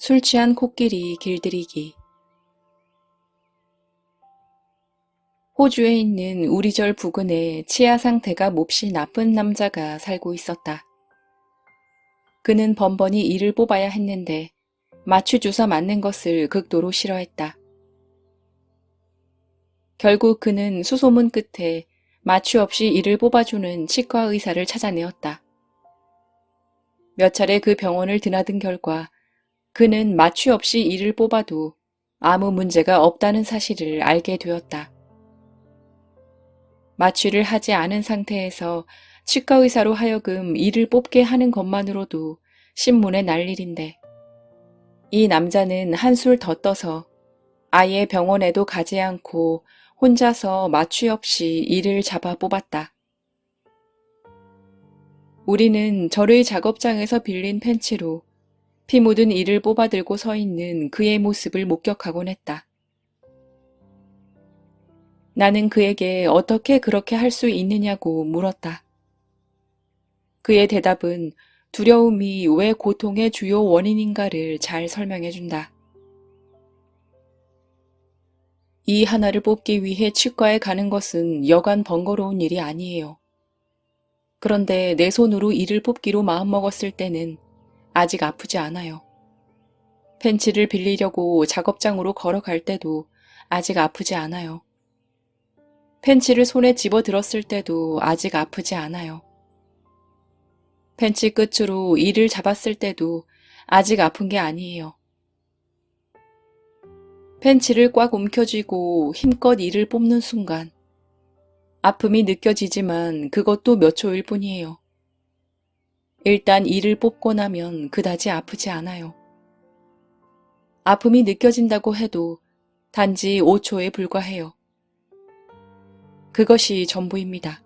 술 취한 코끼리 길들이기. 호주에 있는 우리절 부근에 치아 상태가 몹시 나쁜 남자가 살고 있었다. 그는 번번이 이를 뽑아야 했는데 마취 주사 맞는 것을 극도로 싫어했다. 결국 그는 수소문 끝에 마취 없이 이를 뽑아주는 치과 의사를 찾아내었다. 몇 차례 그 병원을 드나든 결과 그는 마취 없이 이를 뽑아도 아무 문제가 없다는 사실을 알게 되었다. 마취를 하지 않은 상태에서 치과 의사로 하여금 이를 뽑게 하는 것만으로도 신문에 날 일인데, 이 남자는 한술 더 떠서 아예 병원에도 가지 않고 혼자서 마취 없이 이를 잡아 뽑았다. 우리는 절의 작업장에서 빌린 펜치로 피 묻은 이를 뽑아 들고 서 있는 그의 모습을 목격하곤 했다. 나는 그에게 어떻게 그렇게 할 수 있느냐고 물었다. 그의 대답은 두려움이 왜 고통의 주요 원인인가를 잘 설명해준다. 이 하나를 뽑기 위해 치과에 가는 것은 여간 번거로운 일이 아니에요. 그런데 내 손으로 이를 뽑기로 마음먹었을 때는 아직 아프지 않아요. 펜치를 빌리려고 작업장으로 걸어갈 때도 아직 아프지 않아요. 펜치를 손에 집어들었을 때도 아직 아프지 않아요. 펜치 끝으로 이를 잡았을 때도 아직 아픈 게 아니에요. 펜치를 꽉 움켜쥐고 힘껏 이를 뽑는 순간 아픔이 느껴지지만 그것도 몇 초일 뿐이에요. 일단 이를 뽑고 나면 그다지 아프지 않아요. 아픔이 느껴진다고 해도 단지 5초에 불과해요. 그것이 전부입니다.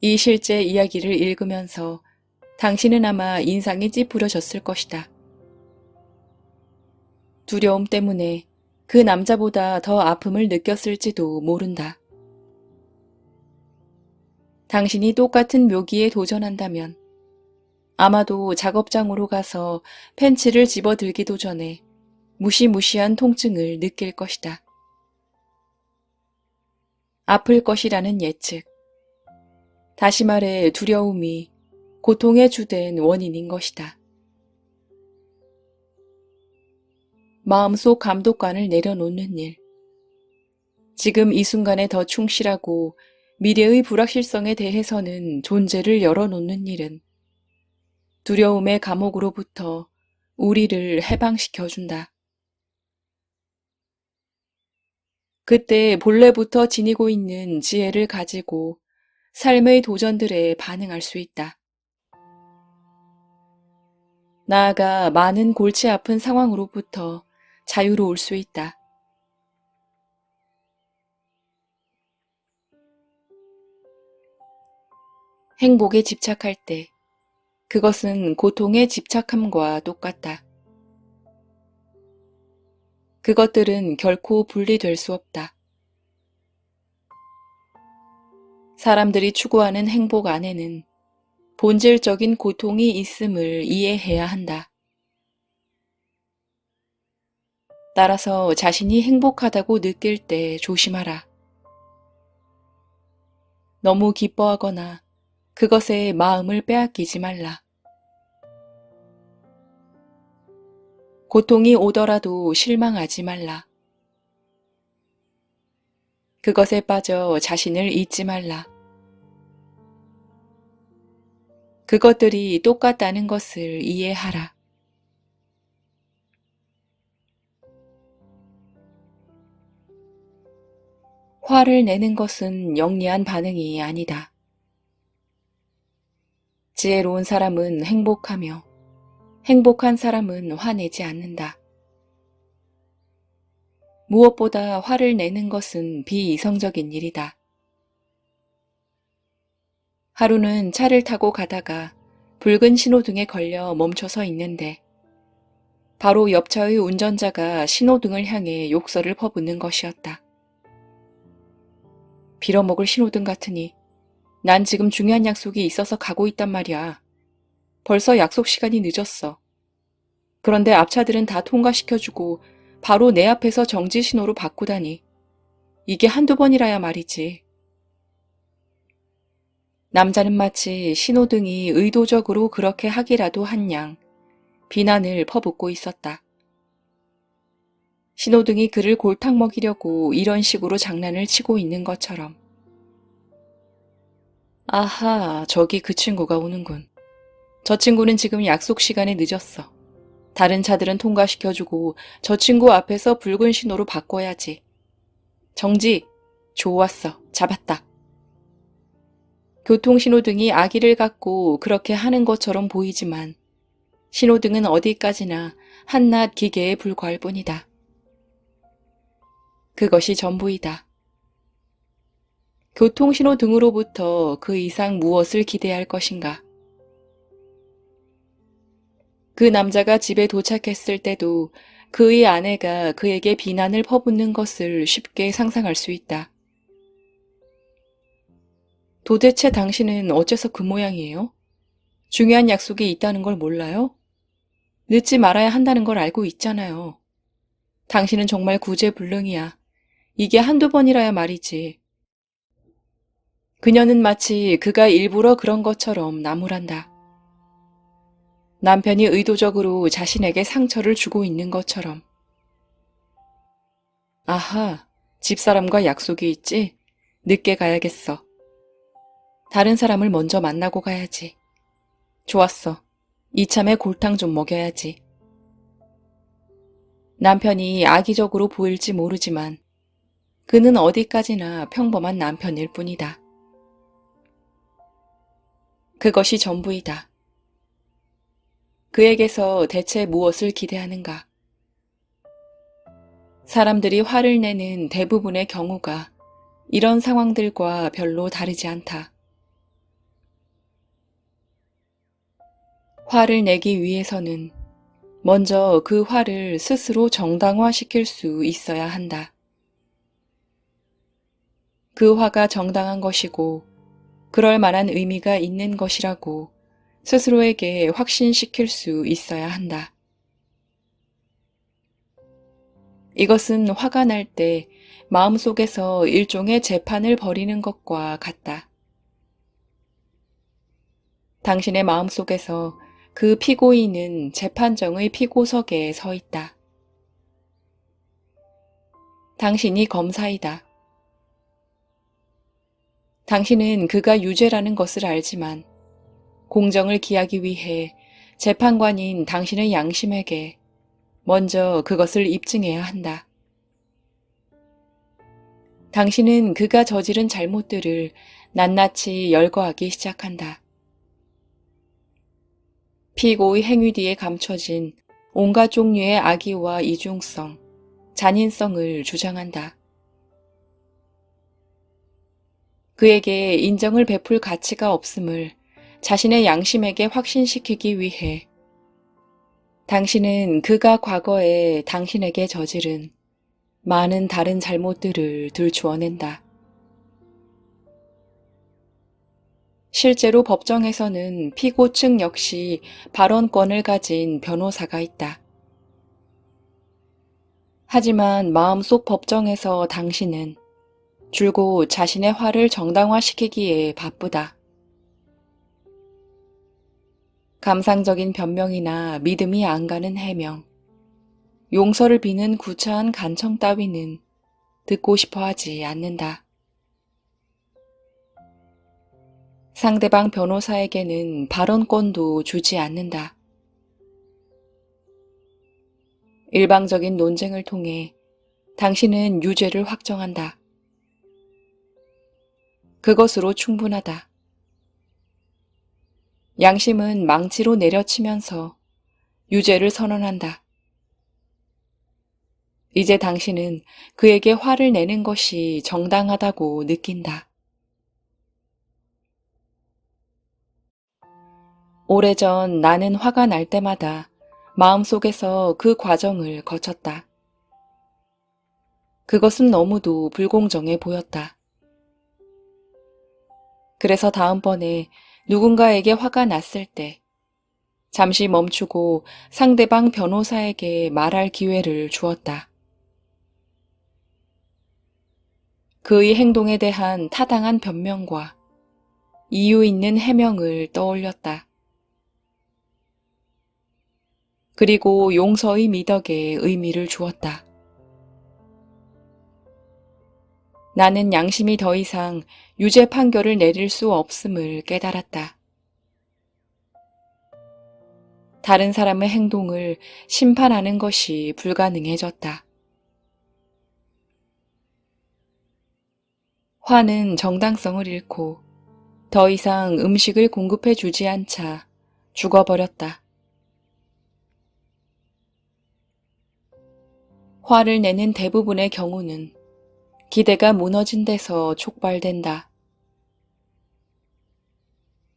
이 실제 이야기를 읽으면서 당신은 아마 인상이 찌푸려졌을 것이다. 두려움 때문에 그 남자보다 더 아픔을 느꼈을지도 모른다. 당신이 똑같은 묘기에 도전한다면 아마도 작업장으로 가서 펜치를 집어들기도 전에 무시무시한 통증을 느낄 것이다. 아플 것이라는 예측. 다시 말해 두려움이 고통의 주된 원인인 것이다. 마음속 감독관을 내려놓는 일. 지금 이 순간에 더 충실하고 미래의 불확실성에 대해서는 존재를 열어놓는 일은 두려움의 감옥으로부터 우리를 해방시켜준다. 그때 본래부터 지니고 있는 지혜를 가지고 삶의 도전들에 반응할 수 있다. 나아가 많은 골치 아픈 상황으로부터 자유로울 수 있다. 행복에 집착할 때 그것은 고통에 집착함과 똑같다. 그것들은 결코 분리될 수 없다. 사람들이 추구하는 행복 안에는 본질적인 고통이 있음을 이해해야 한다. 따라서 자신이 행복하다고 느낄 때 조심하라. 너무 기뻐하거나 그것에 마음을 빼앗기지 말라. 고통이 오더라도 실망하지 말라. 그것에 빠져 자신을 잊지 말라. 그것들이 똑같다는 것을 이해하라. 화를 내는 것은 영리한 반응이 아니다. 지혜로운 사람은 행복하며 행복한 사람은 화내지 않는다. 무엇보다 화를 내는 것은 비이성적인 일이다. 하루는 차를 타고 가다가 붉은 신호등에 걸려 멈춰서 있는데 바로 옆차의 운전자가 신호등을 향해 욕설을 퍼붓는 것이었다. 빌어먹을 신호등 같으니 난 지금 중요한 약속이 있어서 가고 있단 말이야. 벌써 약속 시간이 늦었어. 그런데 앞차들은 다 통과시켜주고 바로 내 앞에서 정지 신호로 바꾸다니. 이게 한두 번이라야 말이지. 남자는 마치 신호등이 의도적으로 그렇게 하기라도 한 양 비난을 퍼붓고 있었다. 신호등이 그를 골탕 먹이려고 이런 식으로 장난을 치고 있는 것처럼. 아하, 저기 그 친구가 오는군. 저 친구는 지금 약속 시간에 늦었어. 다른 차들은 통과시켜주고 저 친구 앞에서 붉은 신호로 바꿔야지. 정지! 좋았어. 잡았다. 교통신호등이 아기를 갖고 그렇게 하는 것처럼 보이지만 신호등은 어디까지나 한낱 기계에 불과할 뿐이다. 그것이 전부이다. 교통신호등으로부터 그 이상 무엇을 기대할 것인가? 그 남자가 집에 도착했을 때도 그의 아내가 그에게 비난을 퍼붓는 것을 쉽게 상상할 수 있다. 도대체 당신은 어째서 그 모양이에요? 중요한 약속이 있다는 걸 몰라요? 늦지 말아야 한다는 걸 알고 있잖아요. 당신은 정말 구제불능이야. 이게 한두 번이라야 말이지. 그녀는 마치 그가 일부러 그런 것처럼 나무란다. 남편이 의도적으로 자신에게 상처를 주고 있는 것처럼. 아하, 집사람과 약속이 있지? 늦게 가야겠어. 다른 사람을 먼저 만나고 가야지. 좋았어. 이참에 골탕 좀 먹여야지. 남편이 악의적으로 보일지 모르지만 그는 어디까지나 평범한 남편일 뿐이다. 그것이 전부이다. 그에게서 대체 무엇을 기대하는가? 사람들이 화를 내는 대부분의 경우가 이런 상황들과 별로 다르지 않다. 화를 내기 위해서는 먼저 그 화를 스스로 정당화시킬 수 있어야 한다. 그 화가 정당한 것이고 그럴 만한 의미가 있는 것이라고 스스로에게 확신시킬 수 있어야 한다. 이것은 화가 날 때 마음속에서 일종의 재판을 벌이는 것과 같다. 당신의 마음속에서 그 피고인은 재판정의 피고석에 서 있다. 당신이 검사이다. 당신은 그가 유죄라는 것을 알지만 공정을 기하기 위해 재판관인 당신의 양심에게 먼저 그것을 입증해야 한다. 당신은 그가 저지른 잘못들을 낱낱이 열거하기 시작한다. 피고의 행위 뒤에 감춰진 온갖 종류의 악의와 이중성, 잔인성을 주장한다. 그에게 인정을 베풀 가치가 없음을 자신의 양심에게 확신시키기 위해 당신은 그가 과거에 당신에게 저지른 많은 다른 잘못들을 들추어낸다. 실제로 법정에서는 피고 측 역시 발언권을 가진 변호사가 있다. 하지만 마음속 법정에서 당신은 줄곧 자신의 화를 정당화시키기에 바쁘다. 감상적인 변명이나 믿음이 안 가는 해명, 용서를 비는 구차한 간청 따위는 듣고 싶어 하지 않는다. 상대방 변호사에게는 발언권도 주지 않는다. 일방적인 논쟁을 통해 당신은 유죄를 확정한다. 그것으로 충분하다. 양심은 망치로 내려치면서 유죄를 선언한다. 이제 당신은 그에게 화를 내는 것이 정당하다고 느낀다. 오래전 나는 화가 날 때마다 마음속에서 그 과정을 거쳤다. 그것은 너무도 불공정해 보였다. 그래서 다음번에 누군가에게 화가 났을 때 잠시 멈추고 상대방 변호사에게 말할 기회를 주었다. 그의 행동에 대한 타당한 변명과 이유 있는 해명을 떠올렸다. 그리고 용서의 미덕에 의미를 주었다. 나는 양심이 더 이상 유죄 판결을 내릴 수 없음을 깨달았다. 다른 사람의 행동을 심판하는 것이 불가능해졌다. 화는 정당성을 잃고 더 이상 음식을 공급해 주지 않자 죽어버렸다. 화를 내는 대부분의 경우는 기대가 무너진 데서 촉발된다.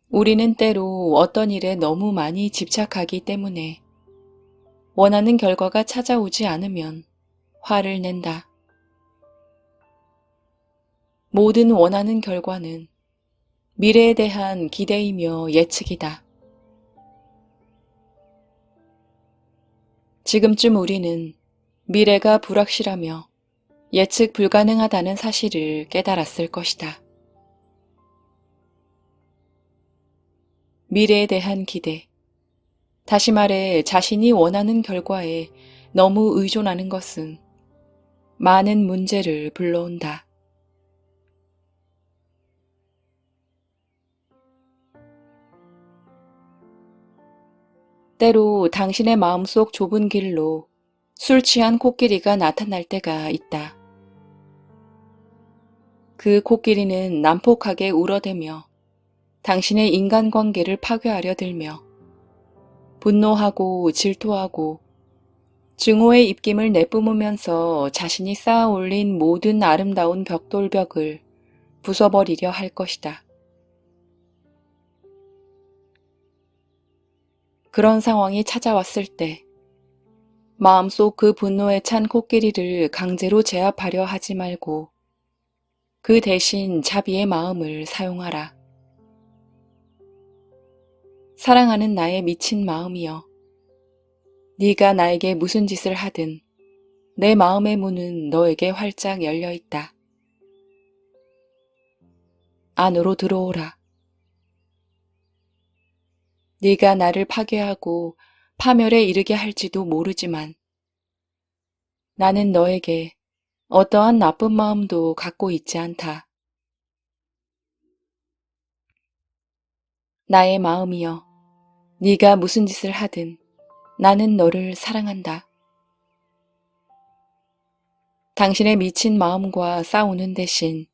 우리는 때로 어떤 일에 너무 많이 집착하기 때문에 원하는 결과가 찾아오지 않으면 화를 낸다. 모든 원하는 결과는 미래에 대한 기대이며 예측이다. 지금쯤 우리는 미래가 불확실하며 예측 불가능하다는 사실을 깨달았을 것이다. 미래에 대한 기대, 다시 말해 자신이 원하는 결과에 너무 의존하는 것은 많은 문제를 불러온다. 때로 당신의 마음속 좁은 길로 술 취한 코끼리가 나타날 때가 있다. 그 코끼리는 난폭하게 울어대며 당신의 인간관계를 파괴하려 들며 분노하고 질투하고 증오의 입김을 내뿜으면서 자신이 쌓아 올린 모든 아름다운 벽돌벽을 부숴버리려 할 것이다. 그런 상황이 찾아왔을 때 마음속 그 분노에 찬 코끼리를 강제로 제압하려 하지 말고 그 대신 자비의 마음을 사용하라. 사랑하는 나의 미친 마음이여, 네가 나에게 무슨 짓을 하든 내 마음의 문은 너에게 활짝 열려 있다. 안으로 들어오라. 네가 나를 파괴하고 파멸에 이르게 할지도 모르지만 나는 너에게 어떠한 나쁜 마음도 갖고 있지 않다. 나의 마음이여, 네가 무슨 짓을 하든 나는 너를 사랑한다. 당신의 미친 마음과 싸우는 대신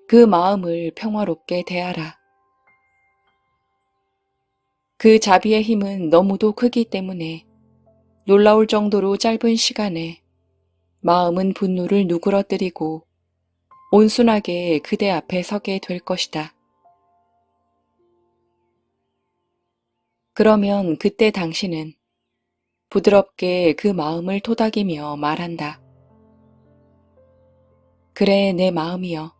그 마음을 평화롭게 대하라. 그 자비의 힘은 너무도 크기 때문에 놀라울 정도로 짧은 시간에 마음은 분노를 누그러뜨리고 온순하게 그대 앞에 서게 될 것이다. 그러면 그때 당신은 부드럽게 그 마음을 토닥이며 말한다. 그래, 내 마음이여.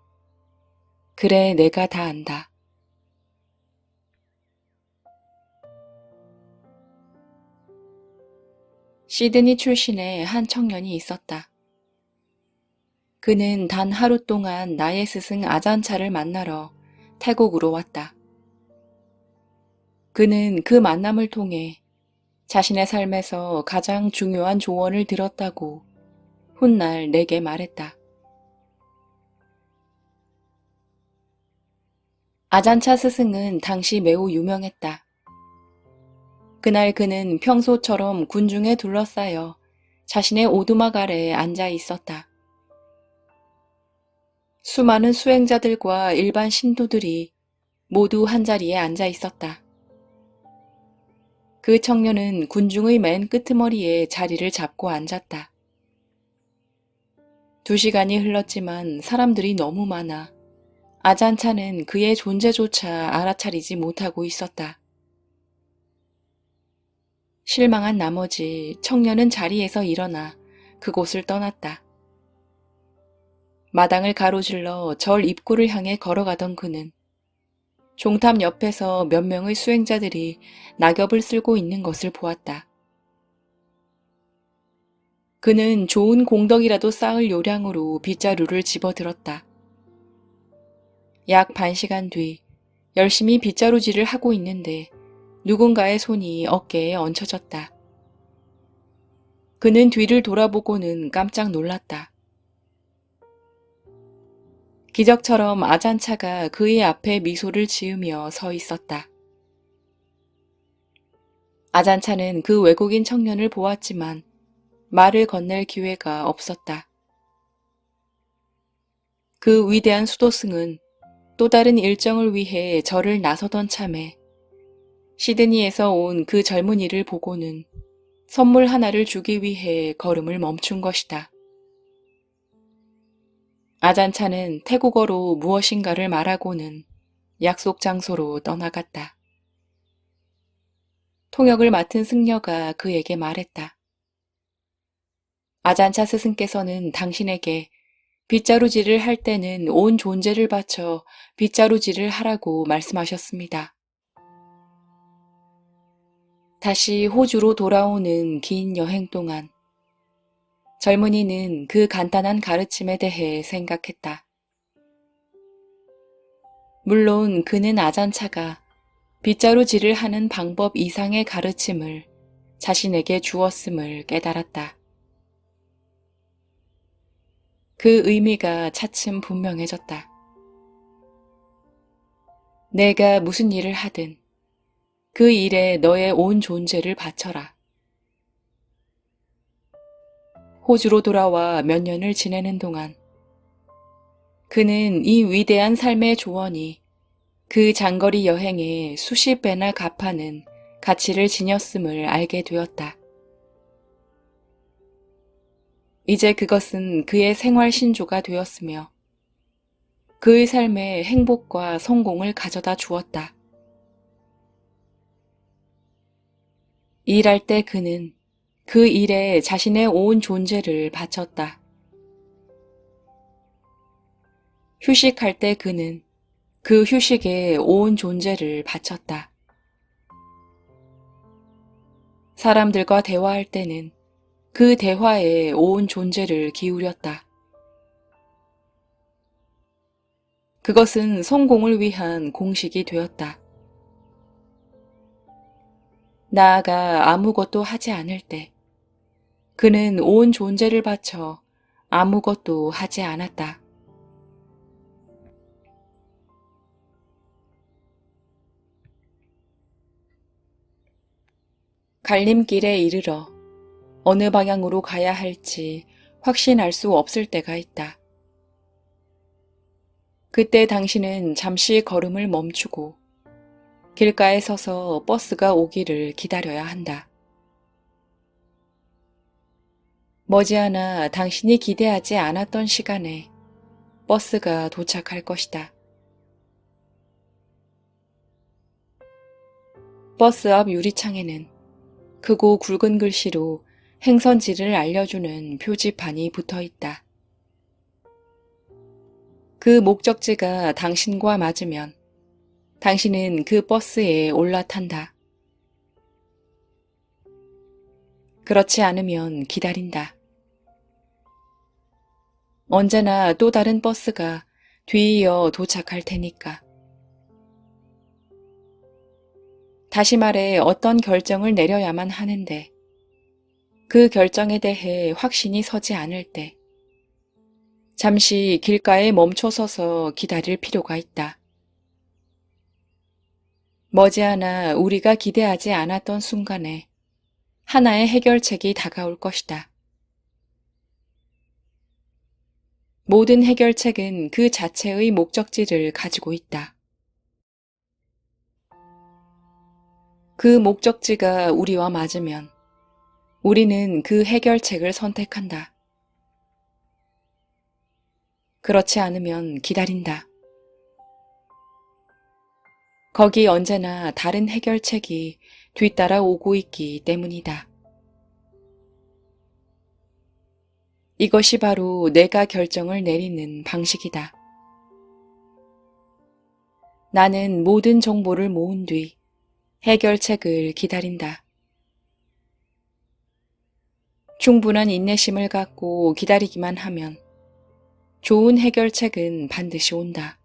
그래, 내가 다 안다. 시드니 출신의 한 청년이 있었다. 그는 단 하루 동안 나의 스승 아잔차를 만나러 태국으로 왔다. 그는 그 만남을 통해 자신의 삶에서 가장 중요한 조언을 들었다고 훗날 내게 말했다. 아잔차 스승은 당시 매우 유명했다. 그날 그는 평소처럼 군중에 둘러싸여 자신의 오두막 아래에 앉아 있었다. 수많은 수행자들과 일반 신도들이 모두 한자리에 앉아 있었다. 그 청년은 군중의 맨 끄트머리에 자리를 잡고 앉았다. 2시간이 흘렀지만 사람들이 너무 많아 아잔차는 그의 존재조차 알아차리지 못하고 있었다. 실망한 나머지 청년은 자리에서 일어나 그곳을 떠났다. 마당을 가로질러 절 입구를 향해 걸어가던 그는 종탑 옆에서 몇 명의 수행자들이 낙엽을 쓸고 있는 것을 보았다. 그는 좋은 공덕이라도 쌓을 요량으로 빗자루를 집어들었다. 약 반시간 뒤 열심히 빗자루질을 하고 있는데 누군가의 손이 어깨에 얹혀졌다. 그는 뒤를 돌아보고는 깜짝 놀랐다. 기적처럼 아잔차가 그의 앞에 미소를 지으며 서 있었다. 아잔차는 그 외국인 청년을 보았지만 말을 건넬 기회가 없었다. 그 위대한 수도승은 또 다른 일정을 위해 절을 나서던 참에 시드니에서 온 그 젊은이를 보고는 선물 하나를 주기 위해 걸음을 멈춘 것이다. 아잔차는 태국어로 무엇인가를 말하고는 약속 장소로 떠나갔다. 통역을 맡은 승려가 그에게 말했다. 아잔차 스승께서는 당신에게 빗자루질을 할 때는 온 존재를 바쳐 빗자루질을 하라고 말씀하셨습니다. 다시 호주로 돌아오는 긴 여행 동안 젊은이는 그 간단한 가르침에 대해 생각했다. 물론 그는 아잔차가 빗자루질을 하는 방법 이상의 가르침을 자신에게 주었음을 깨달았다. 그 의미가 차츰 분명해졌다. 내가 무슨 일을 하든 그 일에 너의 온 존재를 바쳐라. 호주로 돌아와 몇 년을 지내는 동안 그는 이 위대한 삶의 조언이 그 장거리 여행에 수십 배나 갚하는 가치를 지녔음을 알게 되었다. 이제 그것은 그의 생활 신조가 되었으며 그의 삶에 행복과 성공을 가져다 주었다. 일할 때 그는 그 일에 자신의 온 존재를 바쳤다. 휴식할 때 그는 그 휴식에 온 존재를 바쳤다. 사람들과 대화할 때는 그 대화에 온 존재를 기울였다. 그것은 성공을 위한 공식이 되었다. 나아가 아무것도 하지 않을 때 그는 온 존재를 바쳐 아무것도 하지 않았다. 갈림길에 이르러 어느 방향으로 가야 할지 확신할 수 없을 때가 있다. 그때 당신은 잠시 걸음을 멈추고 길가에 서서 버스가 오기를 기다려야 한다. 머지않아 당신이 기대하지 않았던 시간에 버스가 도착할 것이다. 버스 앞 유리창에는 크고 굵은 글씨로 행선지를 알려주는 표지판이 붙어 있다. 그 목적지가 당신과 맞으면 당신은 그 버스에 올라탄다. 그렇지 않으면 기다린다. 언제나 또 다른 버스가 뒤이어 도착할 테니까. 다시 말해 어떤 결정을 내려야만 하는데 그 결정에 대해 확신이 서지 않을 때 잠시 길가에 멈춰서서 기다릴 필요가 있다. 머지않아 우리가 기대하지 않았던 순간에 하나의 해결책이 다가올 것이다. 모든 해결책은 그 자체의 목적지를 가지고 있다. 그 목적지가 우리와 맞으면 우리는 그 해결책을 선택한다. 그렇지 않으면 기다린다. 거기 언제나 다른 해결책이 뒤따라 오고 있기 때문이다. 이것이 바로 내가 결정을 내리는 방식이다. 나는 모든 정보를 모은 뒤 해결책을 기다린다. 충분한 인내심을 갖고 기다리기만 하면 좋은 해결책은 반드시 온다.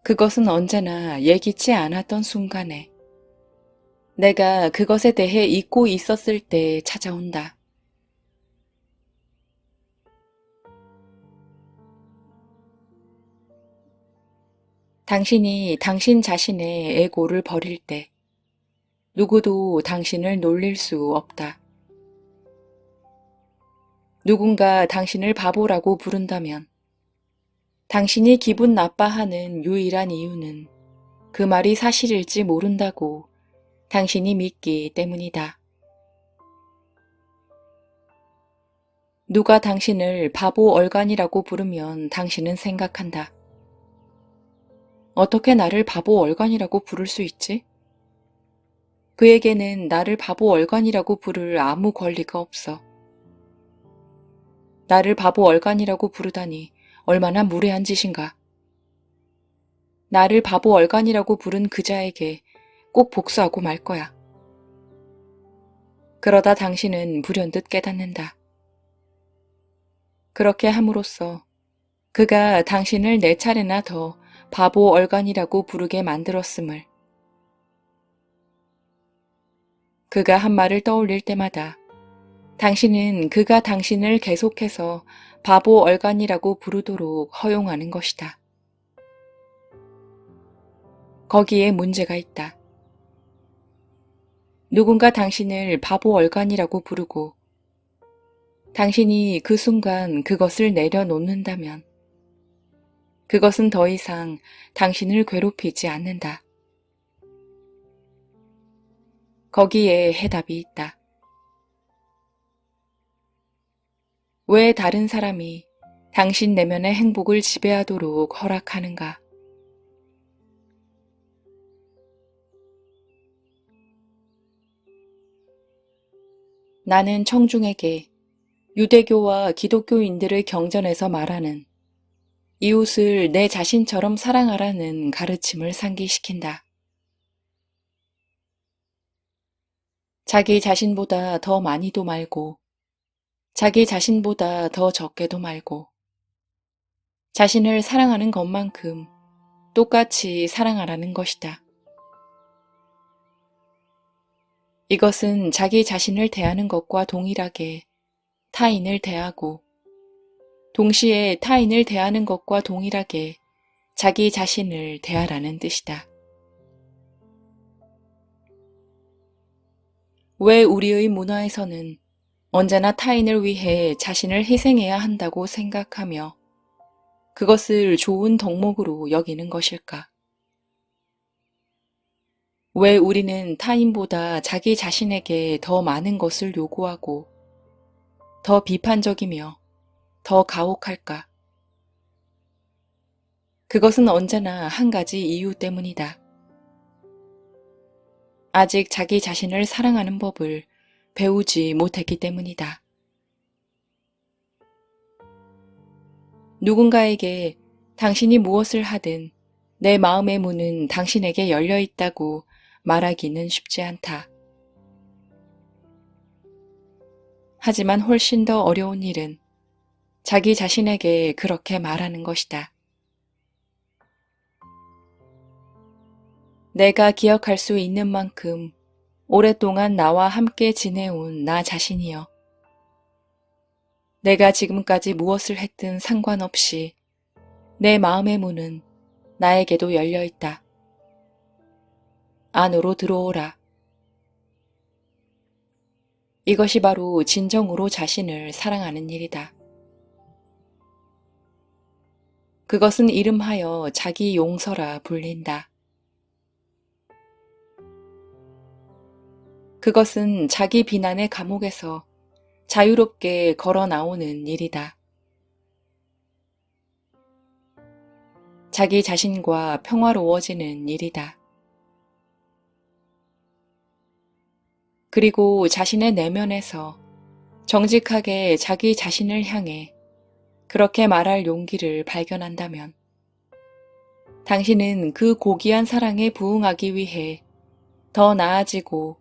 그것은 언제나 예기치 않았던 순간에 내가 그것에 대해 잊고 있었을 때 찾아온다. 당신이 당신 자신의 에고를 버릴 때 누구도 당신을 놀릴 수 없다. 누군가 당신을 바보라고 부른다면 당신이 기분 나빠하는 유일한 이유는 그 말이 사실일지 모른다고 당신이 믿기 때문이다. 누가 당신을 바보 얼간이라고 부르면 당신은 생각한다. 어떻게 나를 바보 얼간이라고 부를 수 있지? 그에게는 나를 바보 얼간이라고 부를 아무 권리가 없어. 나를 바보 얼간이라고 부르다니 얼마나 무례한 짓인가. 나를 바보 얼간이라고 부른 그자에게 꼭 복수하고 말 거야. 그러다 당신은 불현듯 깨닫는다. 그렇게 함으로써 그가 당신을 네 차례나 더 바보 얼간이라고 부르게 만들었음을. 그가 한 말을 떠올릴 때마다 당신은 그가 당신을 계속해서 바보 얼간이라고 부르도록 허용하는 것이다. 거기에 문제가 있다. 누군가 당신을 바보 얼간이라고 부르고 당신이 그 순간 그것을 내려놓는다면 그것은 더 이상 당신을 괴롭히지 않는다. 거기에 해답이 있다. 왜 다른 사람이 당신 내면의 행복을 지배하도록 허락하는가? 나는 청중에게 유대교와 기독교인들을 경전에서 말하는 이웃을 내 자신처럼 사랑하라는 가르침을 상기시킨다. 자기 자신보다 더 많이도 말고 자기 자신보다 더 적게도 말고 자신을 사랑하는 것만큼 똑같이 사랑하라는 것이다. 이것은 자기 자신을 대하는 것과 동일하게 타인을 대하고 동시에 타인을 대하는 것과 동일하게 자기 자신을 대하라는 뜻이다. 왜 우리의 문화에서는 언제나 타인을 위해 자신을 희생해야 한다고 생각하며 그것을 좋은 덕목으로 여기는 것일까? 왜 우리는 타인보다 자기 자신에게 더 많은 것을 요구하고 더 비판적이며 더 가혹할까? 그것은 언제나 한 가지 이유 때문이다. 아직 자기 자신을 사랑하는 법을 배우지 못했기 때문이다. 누군가에게 당신이 무엇을 하든 내 마음의 문은 당신에게 열려 있다고 말하기는 쉽지 않다. 하지만 훨씬 더 어려운 일은 자기 자신에게 그렇게 말하는 것이다. 내가 기억할 수 있는 만큼 오랫동안 나와 함께 지내온 나 자신이여. 내가 지금까지 무엇을 했든 상관없이 내 마음의 문은 나에게도 열려 있다. 안으로 들어오라. 이것이 바로 진정으로 자신을 사랑하는 일이다. 그것은 이름하여 자기 용서라 불린다. 그것은 자기 비난의 감옥에서 자유롭게 걸어 나오는 일이다. 자기 자신과 평화로워지는 일이다. 그리고 자신의 내면에서 정직하게 자기 자신을 향해 그렇게 말할 용기를 발견한다면 당신은 그 고귀한 사랑에 부응하기 위해 더 나아지고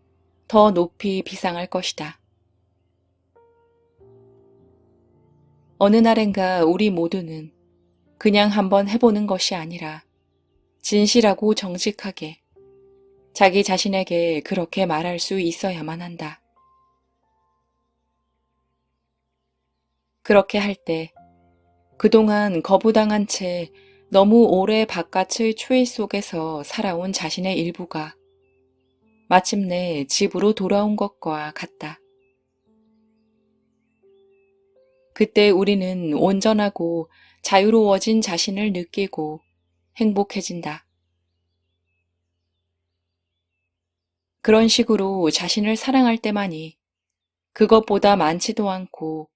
더 높이 비상할 것이다. 어느 날엔가 우리 모두는 그냥 한번 해보는 것이 아니라 진실하고 정직하게 자기 자신에게 그렇게 말할 수 있어야만 한다. 그렇게 할 때 그동안 거부당한 채 너무 오래 바깥의 추위 속에서 살아온 자신의 일부가 마침내 집으로 돌아온 것과 같다. 그때 우리는 온전하고 자유로워진 자신을 느끼고 행복해진다. 그런 식으로 자신을 사랑할 때만이 그것보다 많지도 않고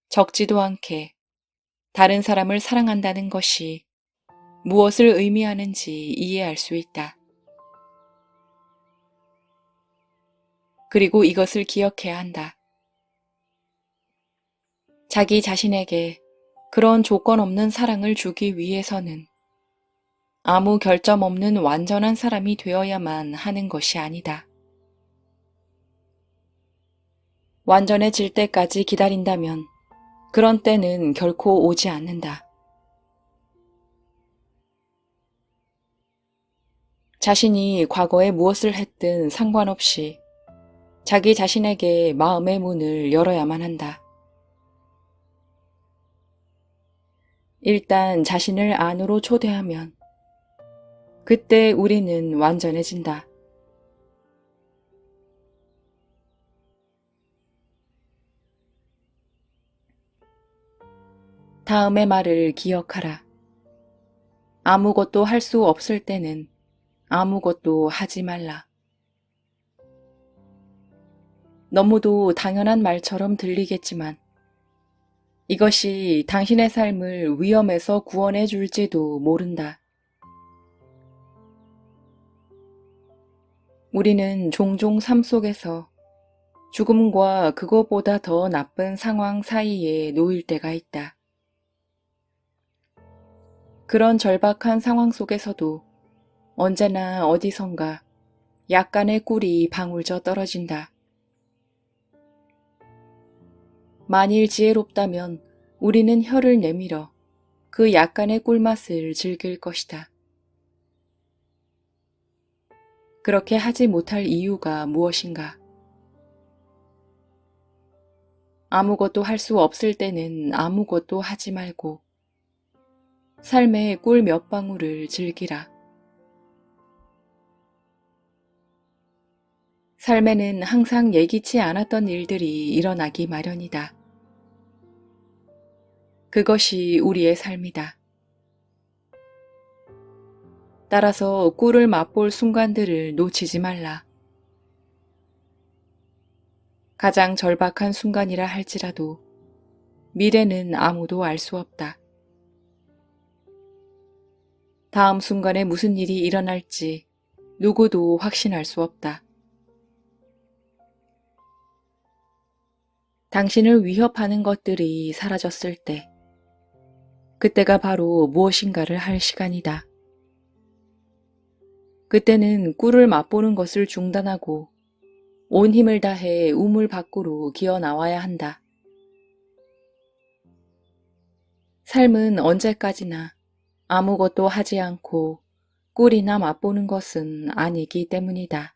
적지도 않게 다른 사람을 사랑한다는 것이 무엇을 의미하는지 이해할 수 있다. 그리고 이것을 기억해야 한다. 자기 자신에게 그런 조건 없는 사랑을 주기 위해서는 아무 결점 없는 완전한 사람이 되어야만 하는 것이 아니다. 완전해질 때까지 기다린다면 그런 때는 결코 오지 않는다. 자신이 과거에 무엇을 했든 상관없이 자기 자신에게 마음의 문을 열어야만 한다. 일단 자신을 안으로 초대하면 그때 우리는 완전해진다. 다음의 말을 기억하라. 아무것도 할 수 없을 때는 아무것도 하지 말라. 너무도 당연한 말처럼 들리겠지만 이것이 당신의 삶을 위험에서 구원해 줄지도 모른다. 우리는 종종 삶 속에서 죽음과 그것보다 더 나쁜 상황 사이에 놓일 때가 있다. 그런 절박한 상황 속에서도 언제나 어디선가 약간의 꿀이 방울져 떨어진다. 만일 지혜롭다면 우리는 혀를 내밀어 그 약간의 꿀맛을 즐길 것이다. 그렇게 하지 못할 이유가 무엇인가? 아무것도 할 수 없을 때는 아무것도 하지 말고 삶의 꿀 몇 방울을 즐기라. 삶에는 항상 예기치 않았던 일들이 일어나기 마련이다. 그것이 우리의 삶이다. 따라서 꿀을 맛볼 순간들을 놓치지 말라. 가장 절박한 순간이라 할지라도 미래는 아무도 알 수 없다. 다음 순간에 무슨 일이 일어날지 누구도 확신할 수 없다. 당신을 위협하는 것들이 사라졌을 때, 그때가 바로 무엇인가를 할 시간이다. 그때는 꿀을 맛보는 것을 중단하고 온 힘을 다해 우물 밖으로 기어 나와야 한다. 삶은 언제까지나 아무것도 하지 않고 꿀이나 맛보는 것은 아니기 때문이다.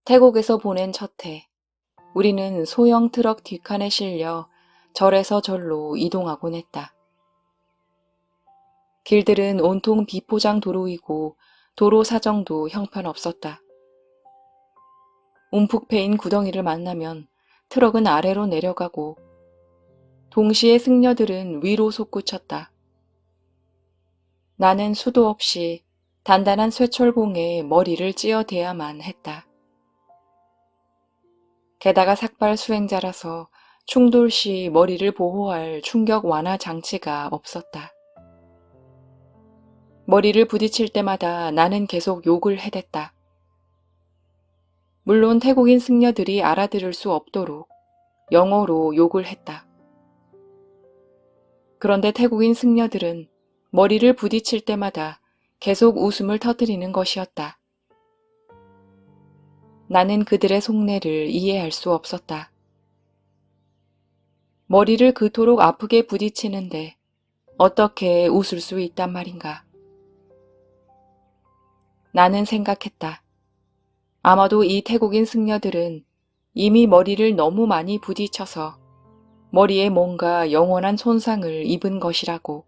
태국에서 보낸 첫 해, 우리는 소형 트럭 뒷칸에 실려 절에서 절로 이동하곤 했다. 길들은 온통 비포장 도로이고 도로 사정도 형편없었다. 움푹 패인 구덩이를 만나면 트럭은 아래로 내려가고 동시에 승려들은 위로 솟구쳤다. 나는 수도 없이 단단한 쇠철봉에 머리를 찧어대야만 했다. 게다가 삭발 수행자라서 충돌 시 머리를 보호할 충격 완화 장치가 없었다. 머리를 부딪힐 때마다 나는 계속 욕을 해댔다. 물론 태국인 승려들이 알아들을 수 없도록 영어로 욕을 했다. 그런데 태국인 승려들은 머리를 부딪힐 때마다 계속 웃음을 터뜨리는 것이었다. 나는 그들의 속내를 이해할 수 없었다. 머리를 그토록 아프게 부딪히는데 어떻게 웃을 수 있단 말인가. 나는 생각했다. 아마도 이 태국인 승려들은 이미 머리를 너무 많이 부딪혀서 머리에 뭔가 영원한 손상을 입은 것이라고.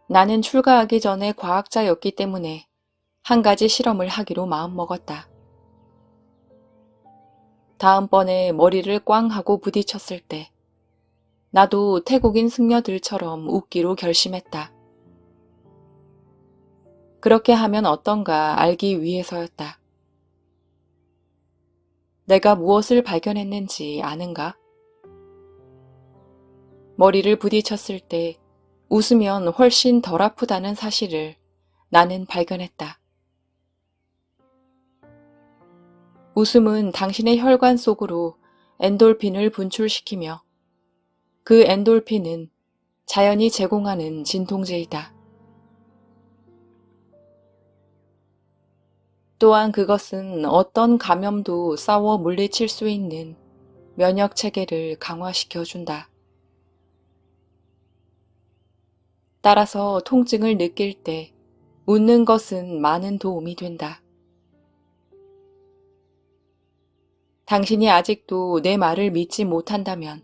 나는 출가하기 전에 과학자였기 때문에 한 가지 실험을 하기로 마음먹었다. 다음번에 머리를 꽝 하고 부딪혔을 때 나도 태국인 승려들처럼 웃기로 결심했다. 그렇게 하면 어떤가 알기 위해서였다. 내가 무엇을 발견했는지 아는가? 머리를 부딪혔을 때 웃으면 훨씬 덜 아프다는 사실을 나는 발견했다. 웃음은 당신의 혈관 속으로 엔돌핀을 분출시키며 그 엔돌핀은 자연이 제공하는 진통제이다. 또한 그것은 어떤 감염도 싸워 물리칠 수 있는 면역 체계를 강화시켜준다. 따라서 통증을 느낄 때 웃는 것은 많은 도움이 된다. 당신이 아직도 내 말을 믿지 못한다면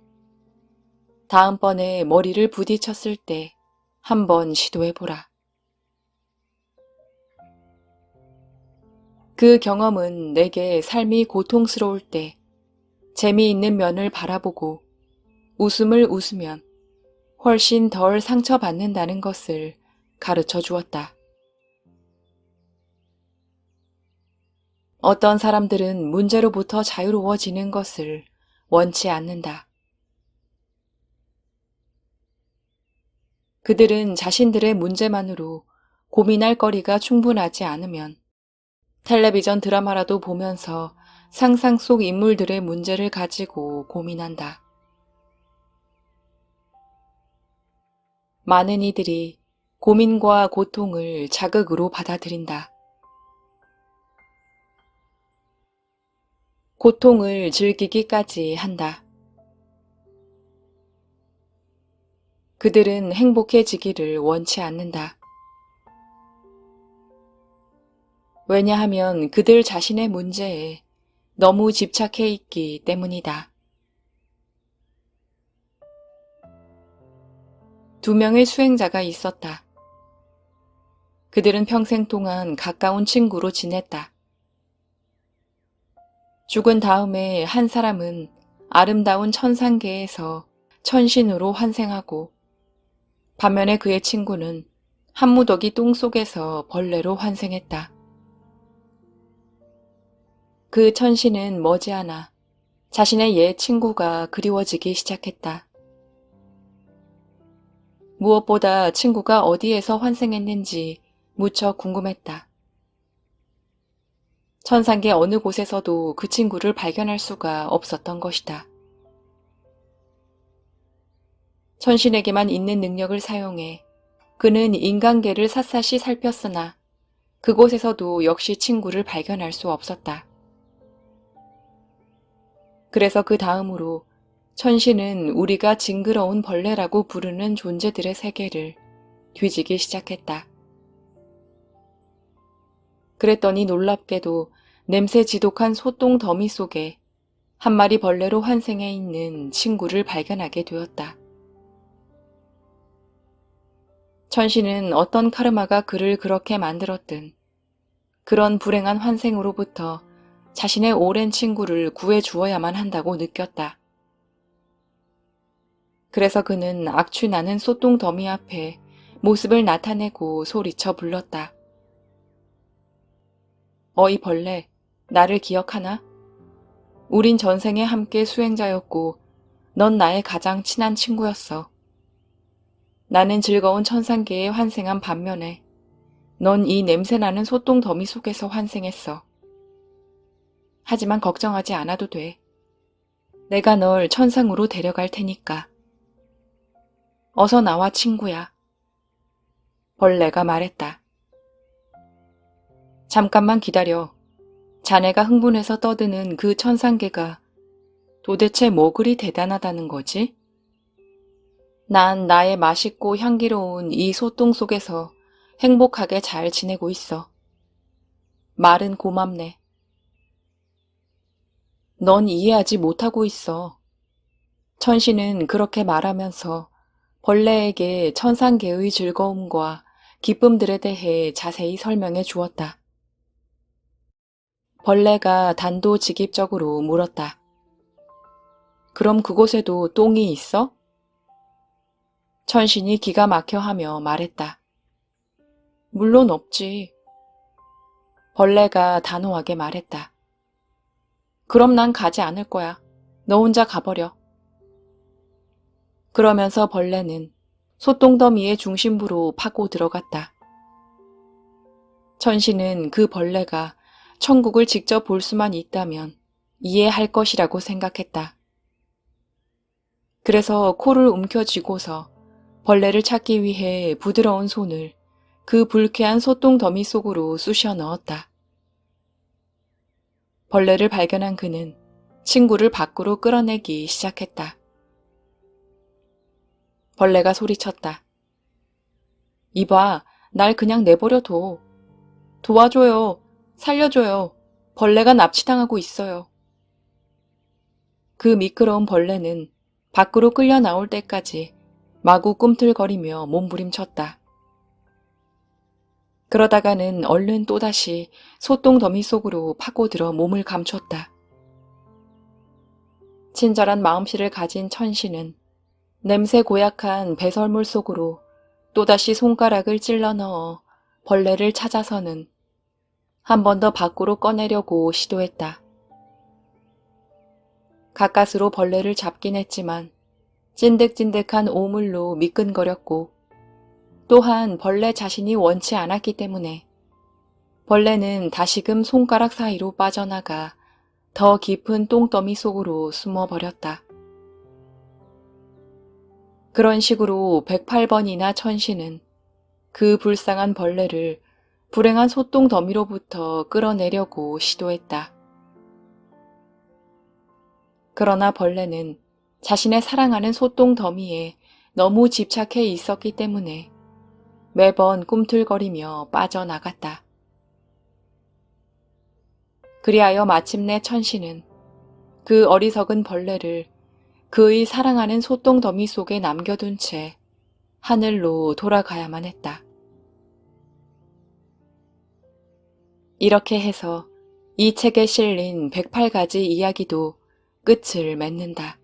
다음번에 머리를 부딪혔을 때 한번 시도해보라. 그 경험은 내게 삶이 고통스러울 때 재미있는 면을 바라보고 웃음을 웃으면 훨씬 덜 상처받는다는 것을 가르쳐 주었다. 어떤 사람들은 문제로부터 자유로워지는 것을 원치 않는다. 그들은 자신들의 문제만으로 고민할 거리가 충분하지 않으면 텔레비전 드라마라도 보면서 상상 속 인물들의 문제를 가지고 고민한다. 많은 이들이 고민과 고통을 자극으로 받아들인다. 고통을 즐기기까지 한다. 그들은 행복해지기를 원치 않는다. 왜냐하면 그들 자신의 문제에 너무 집착해 있기 때문이다. 2명의 수행자가 있었다. 그들은 평생 동안 가까운 친구로 지냈다. 죽은 다음에 한 사람은 아름다운 천상계에서 천신으로 환생하고 반면에 그의 친구는 한 무더기 똥 속에서 벌레로 환생했다. 그 천신은 머지않아 자신의 옛 친구가 그리워지기 시작했다. 무엇보다 친구가 어디에서 환생했는지 무척 궁금했다. 천상계 어느 곳에서도 그 친구를 발견할 수가 없었던 것이다. 천신에게만 있는 능력을 사용해 그는 인간계를 샅샅이 살폈으나 그곳에서도 역시 친구를 발견할 수 없었다. 그래서 그 다음으로 천신은 우리가 징그러운 벌레라고 부르는 존재들의 세계를 뒤지기 시작했다. 그랬더니 놀랍게도 냄새 지독한 소똥 더미 속에 한 마리 벌레로 환생해 있는 친구를 발견하게 되었다. 천신은 어떤 카르마가 그를 그렇게 만들었든 그런 불행한 환생으로부터 자신의 오랜 친구를 구해 주어야만 한다고 느꼈다. 그래서 그는 악취 나는 소똥 더미 앞에 모습을 나타내고 소리쳐 불렀다. 어이 벌레, 나를 기억하나? 우린 전생에 함께 수행자였고 넌 나의 가장 친한 친구였어. 나는 즐거운 천상계에 환생한 반면에 넌 이 냄새나는 소똥 더미 속에서 환생했어. 하지만 걱정하지 않아도 돼. 내가 널 천상으로 데려갈 테니까. 어서 나와, 친구야. 벌레가 말했다. 잠깐만 기다려. 자네가 흥분해서 떠드는 그 천상개가 도대체 뭐 그리 대단하다는 거지? 난 나의 맛있고 향기로운 이 소똥 속에서 행복하게 잘 지내고 있어. 말은 고맙네. 넌 이해하지 못하고 있어. 천신은 그렇게 말하면서 벌레에게 천상개의 즐거움과 기쁨들에 대해 자세히 설명해 주었다. 벌레가 단도직입적으로 물었다. 그럼 그곳에도 똥이 있어? 천신이 기가 막혀 하며 말했다. 물론 없지. 벌레가 단호하게 말했다. 그럼 난 가지 않을 거야. 너 혼자 가버려. 그러면서 벌레는 소똥더미의 중심부로 파고 들어갔다. 천신은 그 벌레가 천국을 직접 볼 수만 있다면 이해할 것이라고 생각했다. 그래서 코를 움켜쥐고서 벌레를 찾기 위해 부드러운 손을 그 불쾌한 소똥더미 속으로 쑤셔 넣었다. 벌레를 발견한 그는 친구를 밖으로 끌어내기 시작했다. 벌레가 소리쳤다. 이봐, 날 그냥 내버려둬. 도와줘요. 살려줘요. 벌레가 납치당하고 있어요. 그 미끄러운 벌레는 밖으로 끌려 나올 때까지 마구 꿈틀거리며 몸부림쳤다. 그러다가는 얼른 또다시 소똥 더미 속으로 파고들어 몸을 감췄다. 친절한 마음씨를 가진 천신은 냄새 고약한 배설물 속으로 또다시 손가락을 찔러 넣어 벌레를 찾아서는 한 번 더 밖으로 꺼내려고 시도했다. 가까스로 벌레를 잡긴 했지만 찐득찐득한 오물로 미끈거렸고 또한 벌레 자신이 원치 않았기 때문에 벌레는 다시금 손가락 사이로 빠져나가 더 깊은 똥더미 속으로 숨어버렸다. 그런 식으로 108번이나 천신은 그 불쌍한 벌레를 불행한 소똥 더미로부터 끌어내려고 시도했다. 그러나 벌레는 자신의 사랑하는 소똥 더미에 너무 집착해 있었기 때문에 매번 꿈틀거리며 빠져나갔다. 그리하여 마침내 천신은 그 어리석은 벌레를 그의 사랑하는 소똥 더미 속에 남겨둔 채 하늘로 돌아가야만 했다. 이렇게 해서 이 책에 실린 108가지 이야기도 끝을 맺는다.